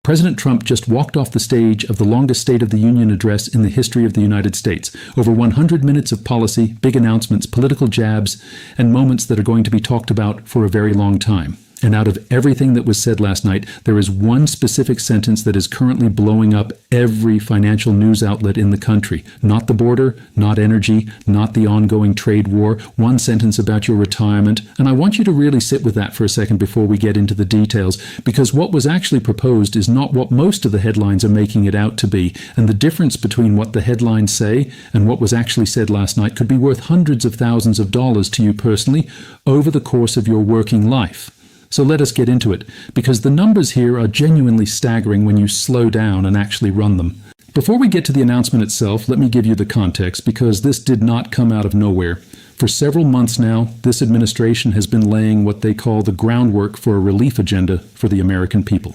President Trump just walked off the stage of the longest State of the Union address in the history of the United States. Over 100 minutes of policy, big announcements, political jabs, and moments that are going to be talked about for a very long time. And out of everything that was said last night, there is one specific sentence that is currently blowing up every financial news outlet in the country. Not the border, not energy, not the ongoing trade war. One sentence about your retirement. And I want you to really sit with that for a second before we get into the details, because what was actually proposed is not what most of the headlines are making it out to be. And the difference between what the headlines say and what was actually said last night could be worth hundreds of thousands of dollars to you personally over the course of your working life. So let us get into it, because the numbers here are genuinely staggering when you slow down and actually run them. Before we get to the announcement itself, let me give you the context, because this did not come out of nowhere. For several months now, this administration has been laying what they call the groundwork for a relief agenda for the American people.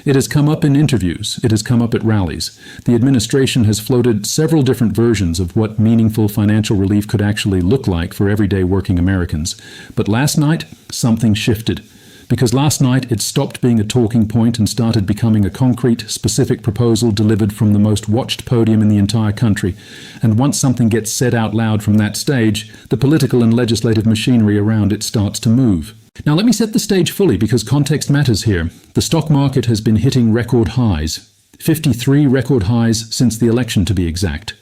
It has come up in interviews. It has come up at rallies. The administration has floated several different versions of what meaningful financial relief could actually look like for everyday working Americans. But last night, something shifted. Because last night it stopped being a talking point and started becoming a concrete, specific proposal delivered from the most watched podium in the entire country. And once something gets said out loud from that stage, the political and legislative machinery around it starts to move. Now let me set the stage fully, because context matters here. The stock market has been hitting record highs. 53 record highs since the election, to be exact.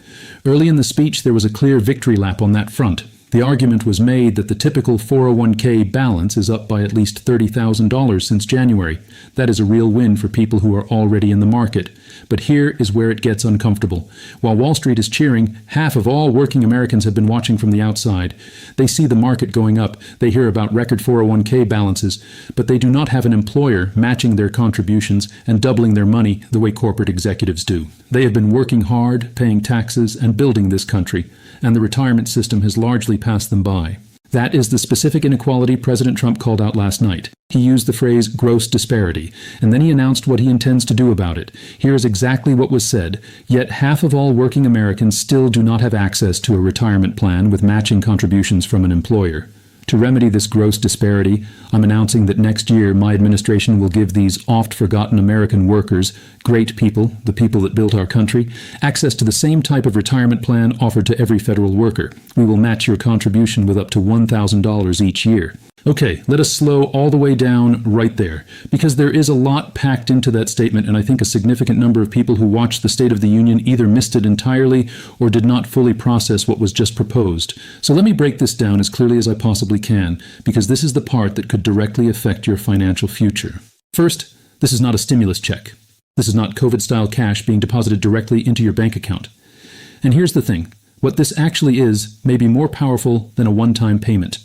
Early in the speech there was a clear victory lap on that front. The argument was made that the typical 401k balance is up by at least $30,000 since January. That is a real win for people who are already in the market. But here is where it gets uncomfortable. While Wall Street is cheering, half of all working Americans have been watching from the outside. They see the market going up, they hear about record 401k balances, but they do not have an employer matching their contributions and doubling their money the way corporate executives do. They have been working hard, paying taxes, and building this country, and the retirement system has largely passed them by. That is the specific inequality President Trump called out last night. He used the phrase gross disparity, and then he announced what he intends to do about it. Here is exactly what was said. Yet half of all working Americans still do not have access to a retirement plan with matching contributions from an employer. To remedy this gross disparity, I'm announcing that next year my administration will give these oft-forgotten American workers, great people, the people that built our country, access to the same type of retirement plan offered to every federal worker. We will match your contribution with up to $1,000 each year. Okay, let us slow all the way down right there, because there is a lot packed into that statement, and I think a significant number of people who watched the State of the Union either missed it entirely or did not fully process what was just proposed. So let me break this down as clearly as I possibly can, because this is the part that could directly affect your financial future. First, this is not a stimulus check. This is not COVID-style cash being deposited directly into your bank account. And here's the thing. What this actually is may be more powerful than a one-time payment.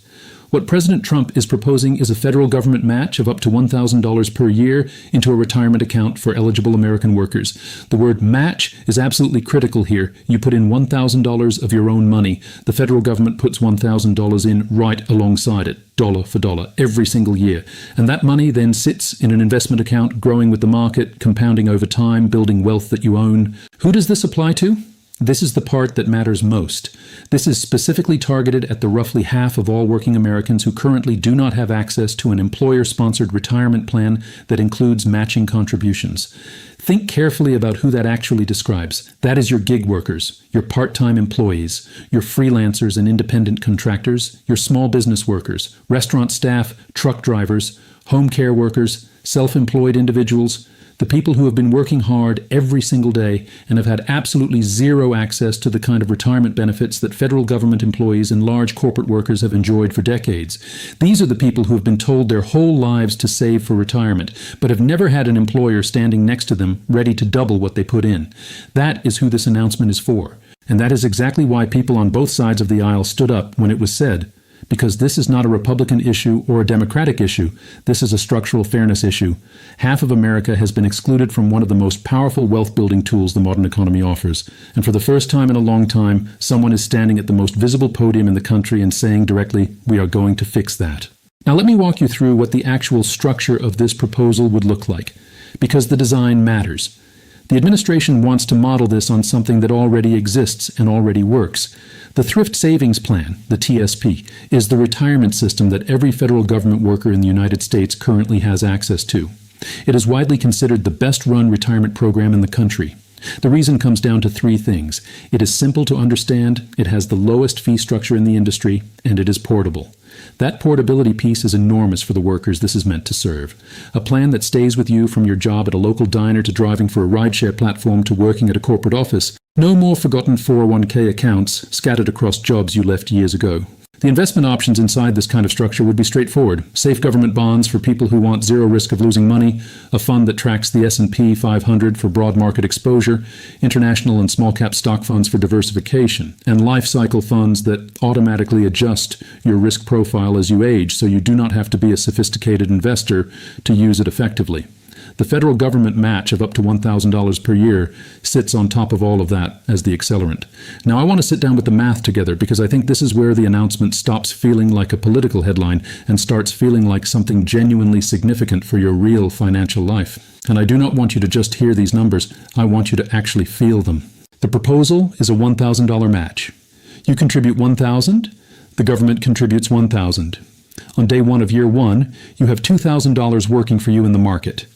What President Trump is proposing is a federal government match of up to $1,000 per year into a retirement account for eligible American workers. The word match is absolutely critical here. You put in $1,000 of your own money. The federal government puts $1,000 in right alongside it, dollar for dollar, every single year. And that money then sits in an investment account, growing with the market, compounding over time, building wealth that you own. Who does this apply to? This is the part that matters most. This is specifically targeted at the roughly half of all working Americans who currently do not have access to an employer-sponsored retirement plan that includes matching contributions. Think carefully about who that actually describes. That is your gig workers, your part-time employees, your freelancers and independent contractors, your small business workers, restaurant staff, truck drivers, home care workers, self-employed individuals, the people who have been working hard every single day and have had absolutely zero access to the kind of retirement benefits that federal government employees and large corporate workers have enjoyed for decades. These are the people who have been told their whole lives to save for retirement, but have never had an employer standing next to them ready to double what they put in. That is who this announcement is for. And that is exactly why people on both sides of the aisle stood up when it was said. Because this is not a Republican issue or a Democratic issue. This is a structural fairness issue. Half of America has been excluded from one of the most powerful wealth-building tools the modern economy offers. And for the first time in a long time, someone is standing at the most visible podium in the country and saying directly, we are going to fix that. Now let me walk you through what the actual structure of this proposal would look like, because the design matters. The administration wants to model this on something that already exists and already works. The Thrift Savings Plan, the TSP, is the retirement system that every federal government worker in the United States currently has access to. It is widely considered the best-run retirement program in the country. The reason comes down to three things. It is simple to understand, it has the lowest fee structure in the industry, and it is portable. That portability piece is enormous for the workers this is meant to serve. A plan that stays with you from your job at a local diner to driving for a rideshare platform to working at a corporate office. No more forgotten 401k accounts scattered across jobs you left years ago. The investment options inside this kind of structure would be straightforward. Safe government bonds for people who want zero risk of losing money, a fund that tracks the S&P 500 for broad market exposure, international and small cap stock funds for diversification, and life cycle funds that automatically adjust your risk profile as you age so you do not have to be a sophisticated investor to use it effectively. The federal government match of up to $1,000 per year sits on top of all of that as the accelerant. Now, I want to sit down with the math together because I think this is where the announcement stops feeling like a political headline and starts feeling like something genuinely significant for your real financial life. And I do not want you to just hear these numbers. I want you to actually feel them. The proposal is a $1,000 match. You contribute $1,000, the government contributes $1,000. On day one of year one, you have $2,000 working for you in the market.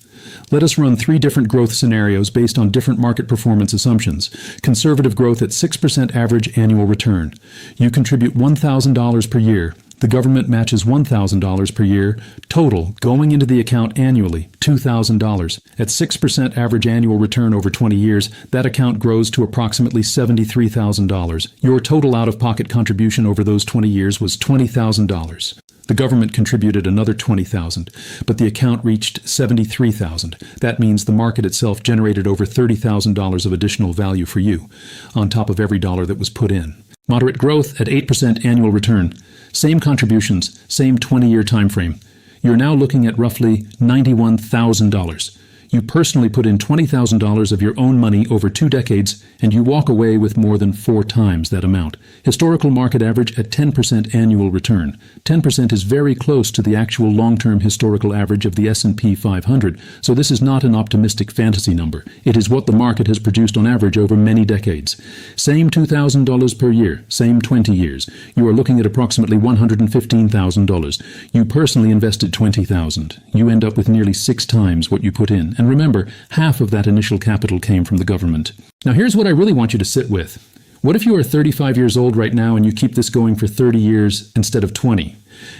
Let us run three different growth scenarios based on different market performance assumptions. Conservative growth at 6% average annual return. You contribute $1,000 per year. The government matches $1,000 per year. Total, going into the account annually, $2,000. At 6% average annual return over 20 years, that account grows to approximately $73,000. Your total out-of-pocket contribution over those 20 years was $20,000. The government contributed another $20,000, but the account reached $73,000. That means the market itself generated over $30,000 of additional value for you, on top of every dollar that was put in. Moderate growth at 8% annual return. Same contributions, same 20-year time frame. You're now looking at roughly $91,000. You personally put in $20,000 of your own money over 2 decades, and you walk away with more than 4 times that amount. Historical market average at 10% annual return. 10% is very close to the actual long-term historical average of the S&P 500, so this is not an optimistic fantasy number. It is what the market has produced on average over many decades. Same $2,000 per year, same 20 years. You are looking at approximately $115,000. You personally invested $20,000. You end up with nearly 6 times what you put in. And remember, half of that initial capital came from the government. Now here's what I really want you to sit with. What if you are 35 years old right now and you keep this going for 30 years instead of 20?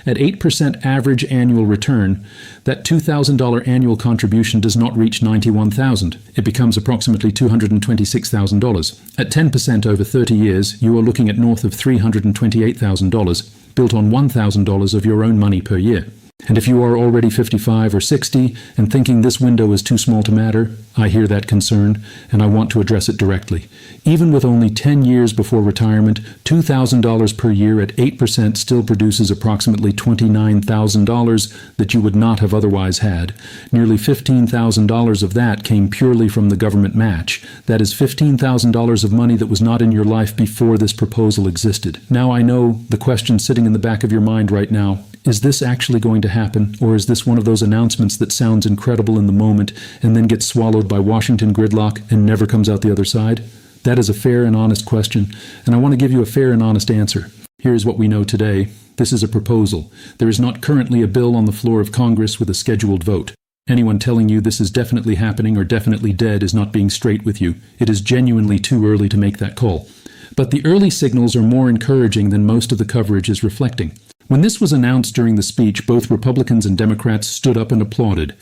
At 8% average annual return, that $2,000 annual contribution does not reach $91,000. It becomes approximately $226,000. At 10% over 30 years, you are looking at north of $328,000, built on $1,000 of your own money per year. And if you are already 55 or 60 and thinking this window is too small to matter, I hear that concern, and I want to address it directly. Even with only 10 years before retirement, $2,000 per year at 8% still produces approximately $29,000 that you would not have otherwise had. Nearly $15,000 of that came purely from the government match. That is $15,000 of money that was not in your life before this proposal existed. Now I know the question sitting in the back of your mind right now, is this actually going to happen, or is this one of those announcements that sounds incredible in the moment and then gets swallowed by Washington gridlock and never comes out the other side? That is a fair and honest question, and I want to give you a fair and honest answer. Here is what we know today. This is a proposal. There is not currently a bill on the floor of Congress with a scheduled vote. Anyone telling you this is definitely happening or definitely dead is not being straight with you. It is genuinely too early to make that call. But the early signals are more encouraging than most of the coverage is reflecting. When this was announced during the speech, both Republicans and Democrats stood up and applauded.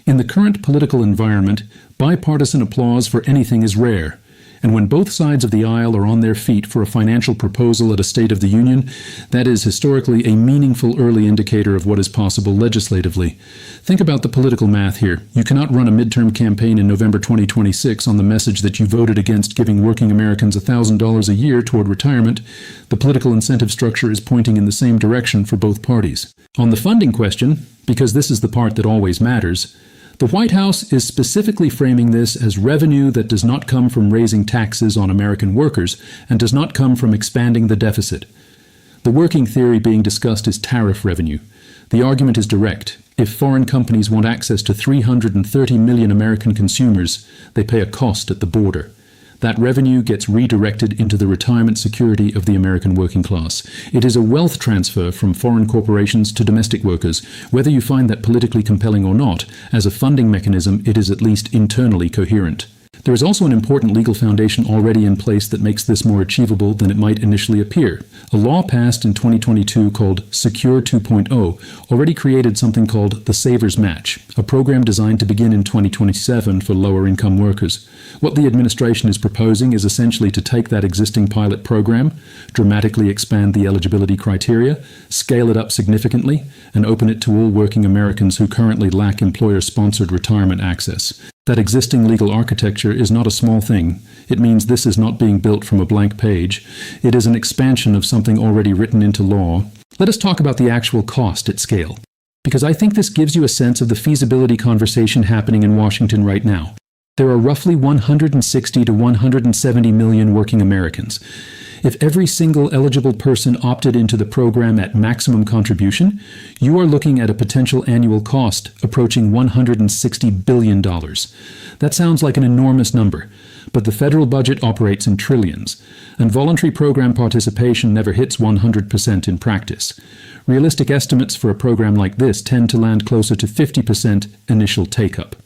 In the current political environment, bipartisan applause for anything is rare. And when both sides of the aisle are on their feet for a financial proposal at a State of the Union, that is historically a meaningful early indicator of what is possible legislatively. Think about the political math here. You cannot run a midterm campaign in November 2026 on the message that you voted against giving working Americans $1,000 a year toward retirement. The political incentive structure is pointing in the same direction for both parties. On the funding question, because this is the part that always matters, the White House is specifically framing this as revenue that does not come from raising taxes on American workers and does not come from expanding the deficit. The working theory being discussed is tariff revenue. The argument is direct. If foreign companies want access to 330 million American consumers, they pay a cost at the border. That revenue gets redirected into the retirement security of the American working class. It is a wealth transfer from foreign corporations to domestic workers. Whether you find that politically compelling or not, as a funding mechanism, it is at least internally coherent. There is also an important legal foundation already in place that makes this more achievable than it might initially appear. A law passed in 2022 called Secure 2.0 already created something called the Savers Match, a program designed to begin in 2027 for lower-income workers. What the administration is proposing is essentially to take that existing pilot program, dramatically expand the eligibility criteria, scale it up significantly, and open it to all working Americans who currently lack employer-sponsored retirement access. That existing legal architecture is not a small thing. It means this is not being built from a blank page. It is an expansion of something already written into law. Let us talk about the actual cost at scale, because I think this gives you a sense of the feasibility conversation happening in Washington right now. There are roughly 160 to 170 million working Americans. If every single eligible person opted into the program at maximum contribution, you are looking at a potential annual cost approaching $160 billion. That sounds like an enormous number, but the federal budget operates in trillions, and voluntary program participation never hits 100% in practice. Realistic estimates for a program like this tend to land closer to 50% initial take-up.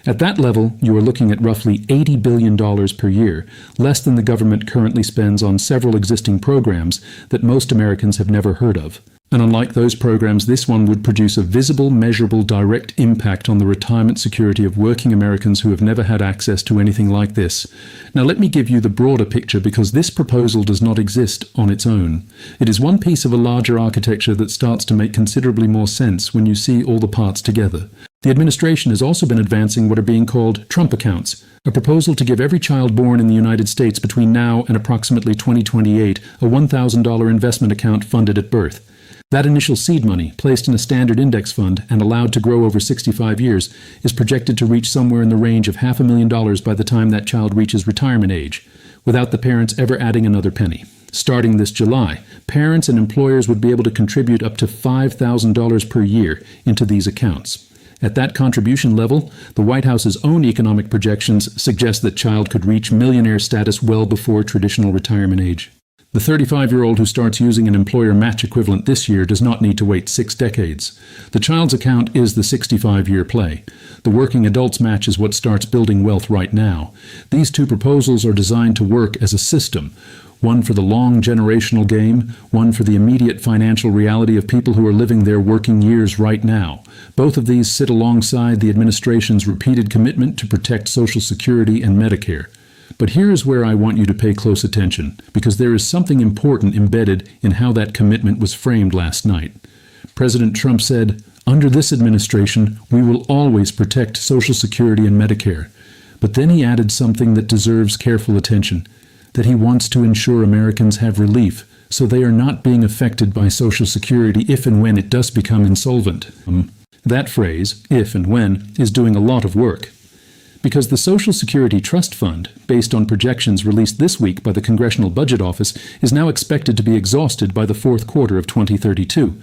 At that level, you are looking at roughly $80 billion per year, less than the government currently spends on several existing programs that most Americans have never heard of. And unlike those programs, this one would produce a visible, measurable, direct impact on the retirement security of working Americans who have never had access to anything like this. Now let me give you the broader picture, because this proposal does not exist on its own. It is one piece of a larger architecture that starts to make considerably more sense when you see all the parts together. The administration has also been advancing what are being called Trump accounts, a proposal to give every child born in the United States between now and approximately 2028 a $1,000 investment account funded at birth. That initial seed money, placed in a standard index fund and allowed to grow over 65 years, is projected to reach somewhere in the range of $500,000 by the time that child reaches retirement age, without the parents ever adding another penny. Starting this July, parents and employers would be able to contribute up to $5,000 per year into these accounts. At that contribution level, the White House's own economic projections suggest that child could reach millionaire status well before traditional retirement age. The 35-year-old who starts using an employer match equivalent this year does not need to wait 6 decades. The child's account is the 65-year play. The working adult's match is what starts building wealth right now. These two proposals are designed to work as a system, one for the long generational game, one for the immediate financial reality of people who are living their working years right now. Both of these sit alongside the administration's repeated commitment to protect Social Security and Medicare. But here is where I want you to pay close attention, because there is something important embedded in how that commitment was framed last night. President Trump said, "Under this administration, we will always protect Social Security and Medicare." But then he added something that deserves careful attention, that he wants to ensure Americans have relief, so they are not being affected by Social Security if and when it does become insolvent. That phrase, if and when, is doing a lot of work. Because the Social Security Trust Fund, based on projections released this week by the Congressional Budget Office, is now expected to be exhausted by the fourth quarter of 2032.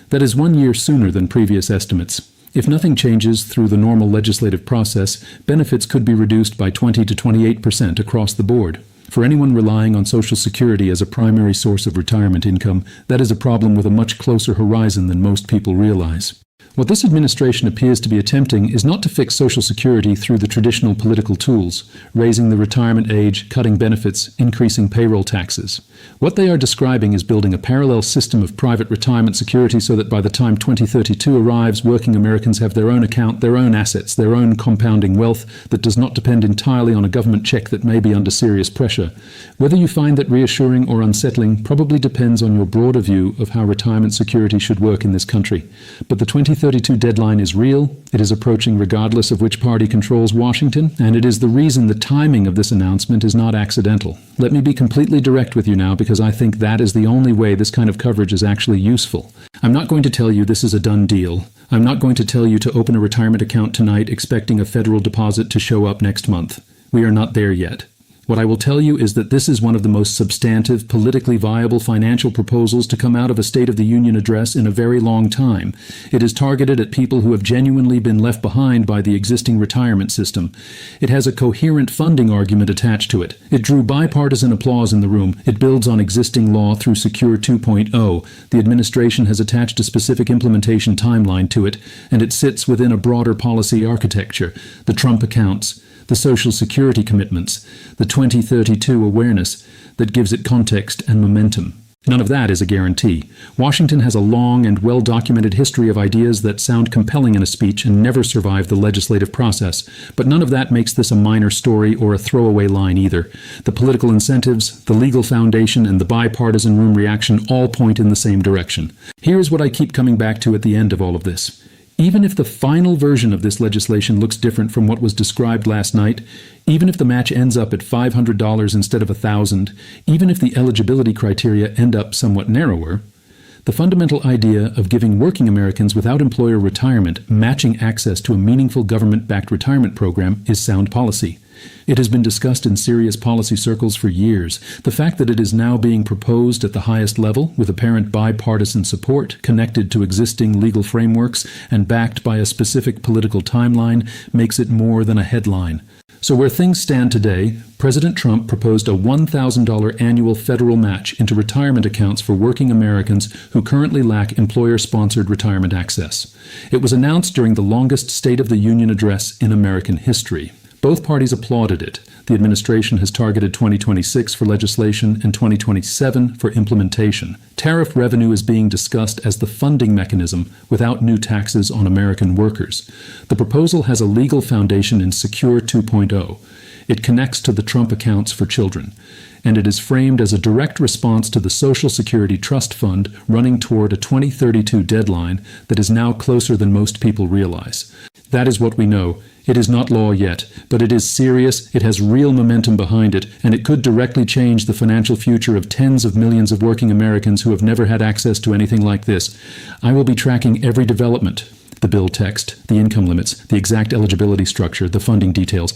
That is 1 year sooner than previous estimates. If nothing changes through the normal legislative process, benefits could be reduced by 20 to 28% across the board. For anyone relying on Social Security as a primary source of retirement income, that is a problem with a much closer horizon than most people realize. What this administration appears to be attempting is not to fix Social Security through the traditional political tools, raising the retirement age, cutting benefits, increasing payroll taxes. What they are describing is building a parallel system of private retirement security so that by the time 2032 arrives, working Americans have their own account, their own assets, their own compounding wealth that does not depend entirely on a government check that may be under serious pressure. Whether you find that reassuring or unsettling probably depends on your broader view of how retirement security should work in this country. But the 2032 deadline is real, it is approaching regardless of which party controls Washington, and it is the reason the timing of this announcement is not accidental. Let me be completely direct with you now, because I think that is the only way this kind of coverage is actually useful. I'm not going to tell you this is a done deal. I'm not going to tell you to open a retirement account tonight expecting a federal deposit to show up next month. We are not there yet. What I will tell you is that this is one of the most substantive, politically viable financial proposals to come out of a State of the Union address in a very long time. It is targeted at people who have genuinely been left behind by the existing retirement system. It has a coherent funding argument attached to it. It drew bipartisan applause in the room. It builds on existing law through Secure 2.0. The administration has attached a specific implementation timeline to it, and it sits within a broader policy architecture. The Trump accounts, the Social Security commitments, the 2032 awareness that gives it context and momentum. None of that is a guarantee. Washington has a long and well-documented history of ideas that sound compelling in a speech and never survive the legislative process. But none of that makes this a minor story or a throwaway line either. The political incentives, the legal foundation, and the bipartisan room reaction all point in the same direction. Here's what I keep coming back to at the end of all of this. Even if the final version of this legislation looks different from what was described last night, even if the match ends up at $500 instead of $1,000, even if the eligibility criteria end up somewhat narrower, the fundamental idea of giving working Americans without employer retirement matching access to a meaningful government-backed retirement program is sound policy. It has been discussed in serious policy circles for years. The fact that it is now being proposed at the highest level, with apparent bipartisan support, connected to existing legal frameworks, and backed by a specific political timeline, makes it more than a headline. So where things stand today, President Trump proposed a $1,000 annual federal match into retirement accounts for working Americans who currently lack employer-sponsored retirement access. It was announced during the longest State of the Union address in American history. Both parties applauded it. The administration has targeted 2026 for legislation and 2027 for implementation. Tariff revenue is being discussed as the funding mechanism without new taxes on American workers. The proposal has a legal foundation in Secure 2.0. It connects to the Trump accounts for children, and it is framed as a direct response to the Social Security Trust Fund running toward a 2032 deadline that is now closer than most people realize. That is what we know. It is not law yet, but it is serious, it has real momentum behind it, and it could directly change the financial future of tens of millions of working Americans who have never had access to anything like this. I will be tracking every development. The bill text, the income limits, the exact eligibility structure, the funding details.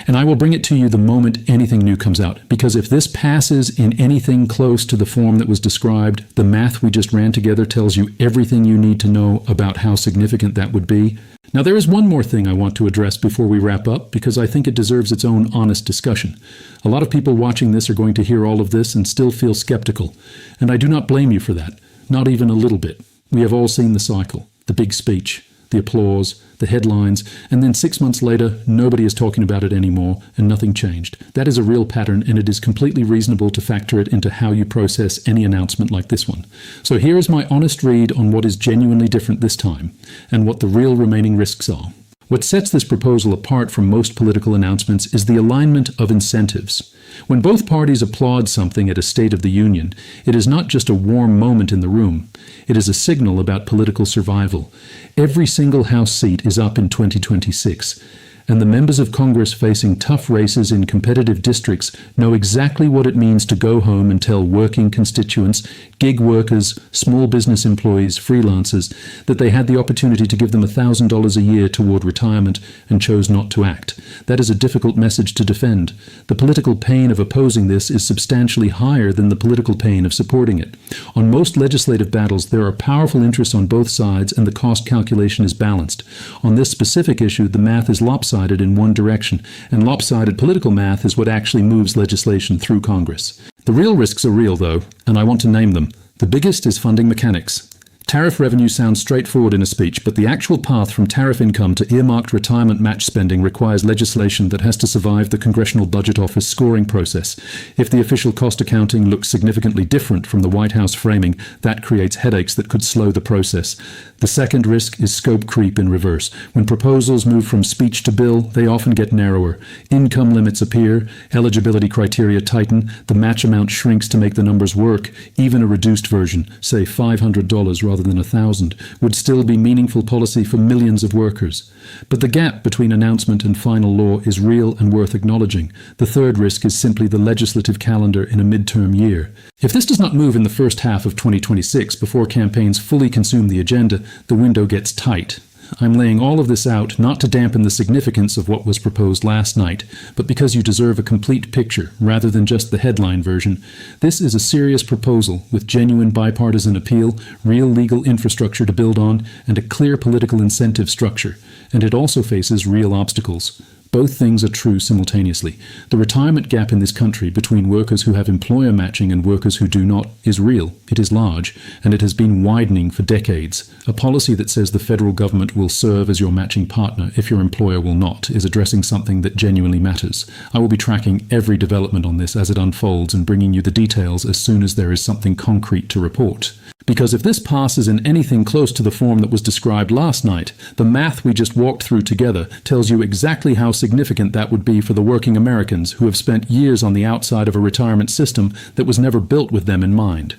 And I will bring it to you the moment anything new comes out. Because if this passes in anything close to the form that was described, the math we just ran together tells you everything you need to know about how significant that would be. Now, there is one more thing I want to address before we wrap up, because I think it deserves its own honest discussion. A lot of people watching this are going to hear all of this and still feel skeptical. And I do not blame you for that. Not even a little bit. We have all seen the cycle, the big speech, the applause, the headlines, and then 6 months later, nobody is talking about it anymore, and nothing changed. That is a real pattern, and it is completely reasonable to factor it into how you process any announcement like this one. So here is my honest read on what is genuinely different this time, and what the real remaining risks are. What sets this proposal apart from most political announcements is the alignment of incentives. When both parties applaud something at a State of the Union, it is not just a warm moment in the room. It is a signal about political survival. Every single House seat is up in 2026, and the members of Congress facing tough races in competitive districts know exactly what it means to go home and tell working constituents, gig workers, small business employees, freelancers, that they had the opportunity to give them $1,000 a year toward retirement and chose not to act. That is a difficult message to defend. The political pain of opposing this is substantially higher than the political pain of supporting it. On most legislative battles, there are powerful interests on both sides, and the cost calculation is balanced. On this specific issue, the math is lopsided in one direction, and lopsided political math is what actually moves legislation through Congress. The real risks are real, though, and I want to name them. The biggest is funding mechanics. Tariff revenue sounds straightforward in a speech, but the actual path from tariff income to earmarked retirement match spending requires legislation that has to survive the Congressional Budget Office scoring process. If the official cost accounting looks significantly different from the White House framing, that creates headaches that could slow the process. The second risk is scope creep in reverse. When proposals move from speech to bill, they often get narrower. Income limits appear, eligibility criteria tighten, the match amount shrinks to make the numbers work. Even a reduced version, say $500 rather than $1,000, would still be meaningful policy for millions of workers. But the gap between announcement and final law is real and worth acknowledging. The third risk is simply the legislative calendar in a midterm year. If this does not move in the first half of 2026 before campaigns fully consume the agenda, the window gets tight. I'm laying all of this out not to dampen the significance of what was proposed last night, but because you deserve a complete picture rather than just the headline version. This is a serious proposal with genuine bipartisan appeal, real legal infrastructure to build on, and a clear political incentive structure. And it also faces real obstacles. Both things are true simultaneously. The retirement gap in this country between workers who have employer matching and workers who do not is real, it is large, and it has been widening for decades. A policy that says the federal government will serve as your matching partner if your employer will not is addressing something that genuinely matters. I will be tracking every development on this as it unfolds and bringing you the details as soon as there is something concrete to report. Because if this passes in anything close to the form that was described last night, the math we just walked through together tells you exactly how significant that would be for the working Americans who have spent years on the outside of a retirement system that was never built with them in mind.